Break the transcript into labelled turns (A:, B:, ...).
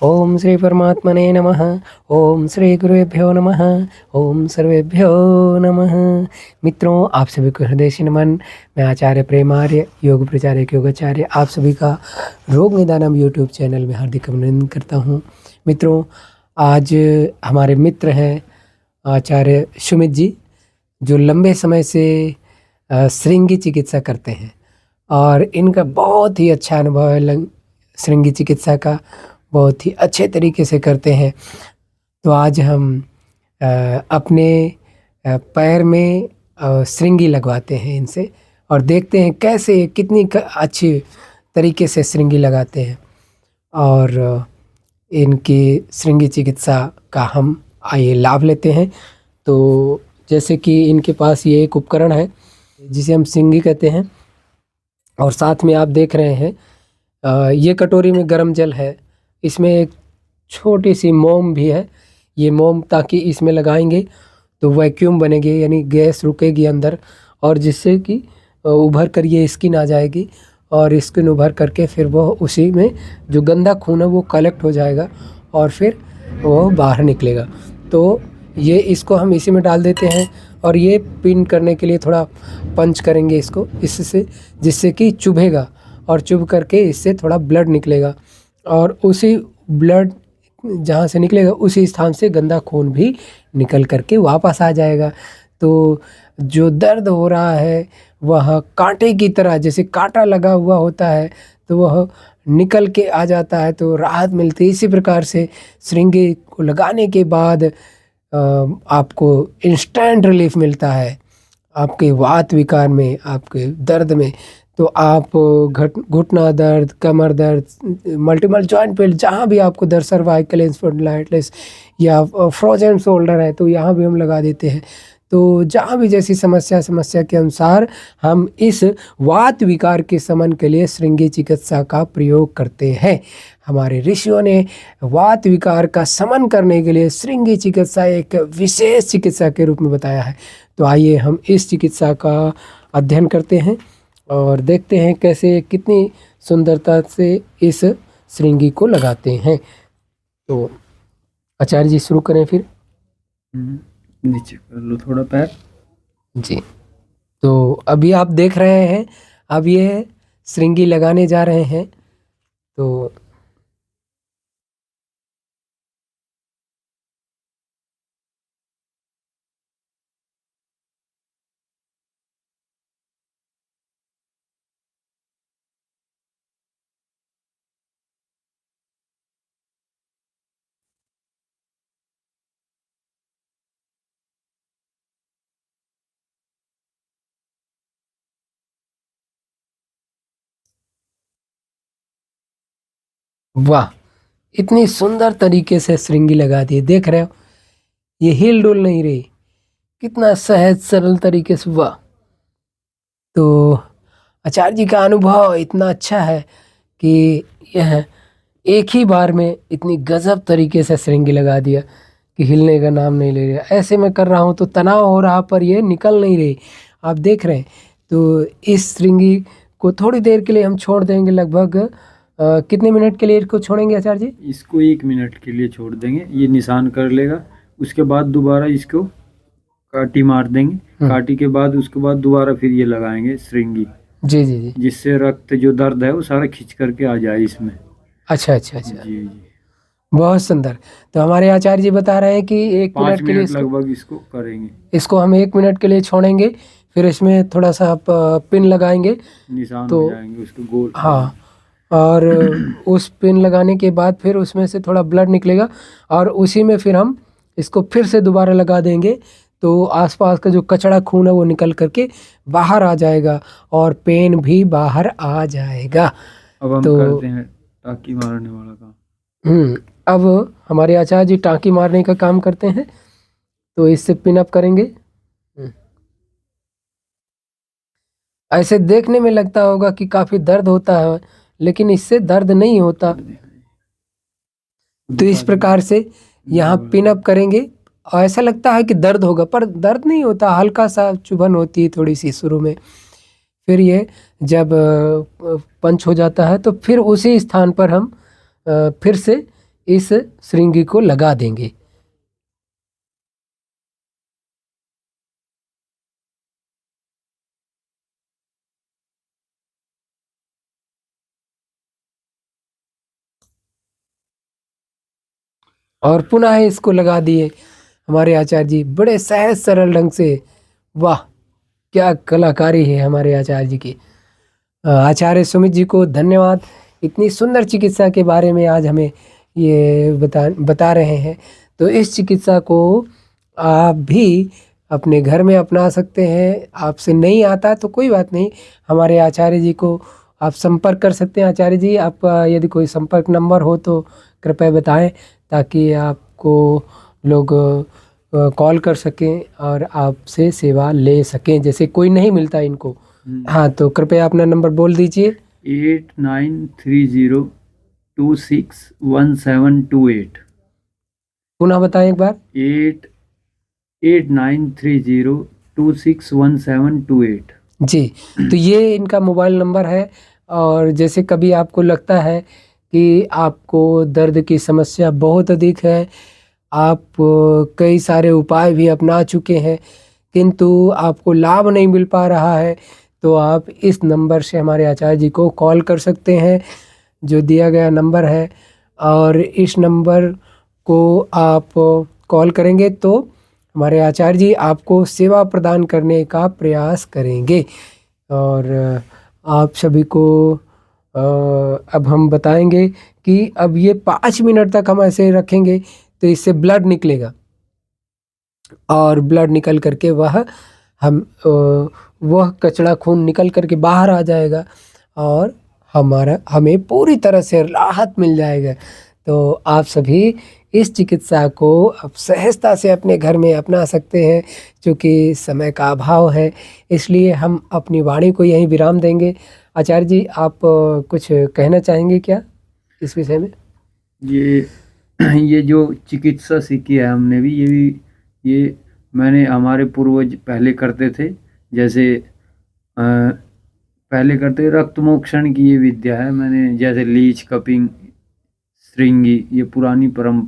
A: ओम श्री परमात्मने नमः। ओम श्री गुरुभ्यो नमः। ओम सर्वेभ्यो नमः। मित्रों, आप सभी को हृदय से नमन। मैं आचार्य प्रेमार्य, योग प्रचारक योगाचार्य, आप सभी का रोग निदानम यूट्यूब चैनल में हार्दिक अभिनंदन करता हूँ। मित्रों, आज हमारे मित्र हैं आचार्य सुमित जी, जो लंबे समय से श्रृंगी चिकित्सा करते हैं और इनका बहुत ही अच्छा अनुभव है श्रृंगी चिकित्सा का, बहुत ही अच्छे तरीके से करते हैं। तो आज हम अपने पैर में श्रृंगी लगवाते हैं इनसे और देखते हैं कैसे कितनी अच्छी तरीके से श्रृंगी लगाते हैं। और इनकी श्रृंगी चिकित्सा का हम आइए लाभ लेते हैं। तो जैसे कि इनके पास ये एक उपकरण है जिसे हम श्रृंगी कहते हैं, और साथ में आप देख रहे हैं ये कटोरी में गर्म जल है, इसमें एक छोटी सी मोम भी है। ये मोम ताकि इसमें लगाएंगे तो वैक्यूम बनेगी, यानी गैस रुकेगी अंदर, और जिससे कि उभर कर ये स्किन आ जाएगी और स्किन उभर करके फिर वो उसी में जो गंदा खून है वो कलेक्ट हो जाएगा और फिर वो बाहर निकलेगा। तो ये इसको हम इसी में डाल देते हैं और ये पिन करने के लिए थोड़ा पंच करेंगे इसको, इससे जिससे कि चुभेगा और चुभ करके इससे थोड़ा ब्लड निकलेगा और उसी ब्लड जहाँ से निकलेगा उसी स्थान से गंदा खून भी निकल करके वापस आ जाएगा। तो जो दर्द हो रहा है वह कांटे की तरह, जैसे कांटा लगा हुआ होता है तो वह निकल के आ जाता है, तो राहत मिलती है। इसी प्रकार से श्रृंगी को लगाने के बाद आपको इंस्टेंट रिलीफ मिलता है आपके वात विकार में, आपके दर्द में। तो आप घुटना दर्द, कमर दर्द, मल्टीपल जॉइंट पेन, जहाँ भी आपको दर्द, सर्वाइकल स्पॉन्डिलाइटिस या फ्रोजन शोल्डर है तो यहाँ भी हम लगा देते हैं। तो जहाँ भी जैसी समस्या के अनुसार हम इस वात विकार के शमन के लिए श्रृंगी चिकित्सा का प्रयोग करते हैं। हमारे ऋषियों ने वात विकार का शमन करने के लिए श्रृंगी चिकित्सा एक विशेष चिकित्सा के रूप में बताया है। तो आइए हम इस चिकित्सा का अध्ययन करते हैं और देखते हैं कैसे कितनी सुंदरता से इस श्रृंगी को लगाते हैं। तो आचार्य जी शुरू करें फिर।
B: नीचे कर लो थोड़ा पैर
A: जी। तो अभी आप देख रहे हैं, अब ये श्रृंगी लगाने जा रहे हैं। तो वाह, इतनी सुंदर तरीके से श्रृंगी लगा दी, देख रहे हो, ये हिल डुल नहीं रही, कितना सहज सरल तरीके से। वाह। तो आचार्य जी का अनुभव इतना अच्छा है कि यह एक ही बार में इतनी गजब तरीके से श्रृंगी लगा दिया कि हिलने का नाम नहीं ले रहा। ऐसे मैं कर रहा हूँ तो तनाव हो रहा पर ये निकल नहीं रही, आप देख रहे हैं। तो इस श्रृंगी को थोड़ी देर के लिए हम छोड़ देंगे, लगभग कितने मिनट के लिए इसको छोड़ेंगे आचार्य जी?
B: इसको 1 मिनट के लिए छोड़ देंगे, ये निशान कर लेगा। उसके बाद दोबारा इसको काटी मार देंगे, काटी के बाद उसके बाद दोबारा फिर ये लगाएंगे श्रृंगी।
A: जी जी जी।
B: जिससे रक्त जो दर्द है वो सारा खींच करके आ जाए इसमें।
A: अच्छा अच्छा अच्छा।
B: जी जी।
A: बहुत सुंदर। तो हमारे आचार्य जी बता रहे हैं कि 1 मिनट के लिए
B: लगभग इसको करेंगे।
A: इसको हम 1 मिनट के लिए छोड़ेंगे, फिर इसमें थोड़ा सा पिन लगाएंगे,
B: निशान
A: तो
B: हो जाएंगे उसको गोल।
A: हाँ, और उस पिन लगाने के बाद फिर उसमें से थोड़ा ब्लड निकलेगा और उसी में फिर हम इसको फिर से दोबारा लगा देंगे। तो आसपास का जो कचड़ा खून है वो निकल करके बाहर आ जाएगा और पेन भी बाहर आ जाएगा।
B: अब हम
A: तो
B: करते हैं टाँकी मारने वाला काम।
A: अब हमारे आचार्य जी टाँकी मारने का काम करते हैं, तो इससे पिन अप करेंगे। ऐसे देखने में लगता होगा कि काफी दर्द होता है, लेकिन इससे दर्द नहीं होता। तो इस प्रकार से यहाँ पिन अप करेंगे और ऐसा लगता है कि दर्द होगा पर दर्द नहीं होता, हल्का सा चुभन होती है थोड़ी सी शुरू में। फिर ये जब पंच हो जाता है तो फिर उसी स्थान पर हम फिर से इस श्रृंगी को लगा देंगे। और पुनः इसको लगा दिए हमारे आचार्य जी बड़े सहज सरल ढंग से। वाह, क्या कलाकारी है हमारे आचार्य जी की। आचार्य सुमित जी को धन्यवाद, इतनी सुंदर चिकित्सा के बारे में आज हमें ये बता रहे हैं। तो इस चिकित्सा को आप भी अपने घर में अपना सकते हैं। आपसे नहीं आता तो कोई बात नहीं, हमारे आचार्य जी को आप संपर्क कर सकते हैं। आचार्य जी, आपका यदि कोई संपर्क नंबर हो तो कृपया बताएं, ताकि आपको लोग कॉल कर सकें और आपसे सेवा ले सकें, जैसे कोई नहीं मिलता इनको। हाँ, तो कृपया अपना नंबर बोल दीजिए।
B: 8930261728।
A: पुनः बताएं एक बार।
B: 8930261728।
A: जी, तो ये इनका मोबाइल नंबर है। और जैसे कभी आपको लगता है कि आपको दर्द की समस्या बहुत अधिक है, आप कई सारे उपाय भी अपना चुके हैं, किंतु आपको लाभ नहीं मिल पा रहा है, तो आप इस नंबर से हमारे आचार्य जी को कॉल कर सकते हैं, जो दिया गया नंबर है। और इस नंबर को आप कॉल करेंगे तो हमारे आचार्य जी आपको सेवा प्रदान करने का प्रयास करेंगे। और आप सभी को अब हम बताएंगे कि अब ये 5 मिनट तक हम ऐसे रखेंगे तो इससे ब्लड निकलेगा, और ब्लड निकल करके वह कचड़ा खून निकल करके बाहर आ जाएगा और हमें पूरी तरह से राहत मिल जाएगा। तो आप सभी इस चिकित्सा को अब सहजता से अपने घर में अपना सकते हैं। क्योंकि समय का अभाव है, इसलिए हम अपनी वाणी को यहीं विराम देंगे। आचार्य जी, आप कुछ कहना चाहेंगे क्या इस विषय में?
B: ये जो चिकित्सा सीखी है हमने भी, ये मैंने हमारे पूर्वज पहले करते थे। जैसे पहले करते रक्त मोक्षण की ये विद्या है। मैंने जैसे लीच, कपिंग, श्रृंगी, ये पुरानी परंपरा